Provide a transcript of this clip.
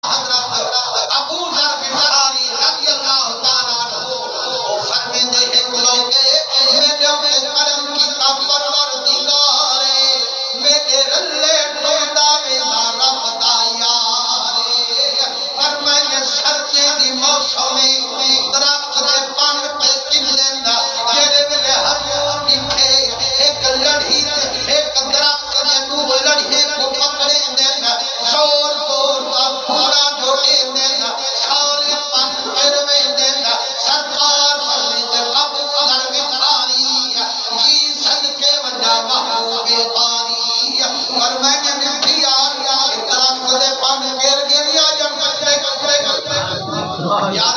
حضرت ابو ذر غفاری رضی اللہ تعالیٰ عنہ فرمیندے ایک لوگے میرے کرم کی پروردگارے میرے رلے ٹوٹا ویندہ رب دا یارے فرمائے سردی دی موسمی درخت دے پن پہ چلندہ جڑے ویلے ہر دکھے ایک لڑھی ایک درخت دے نو لڑھی کو پکڑے دینا زور زور دا پورا جوڑے دینا سارے پن پھروے دینا سرکار فرمیندے ابو ذر غفاری جی صدقے ونجا محبوب باری اور میں نے مٹھی آریا درخت دے پن گر گریا جب کترے یا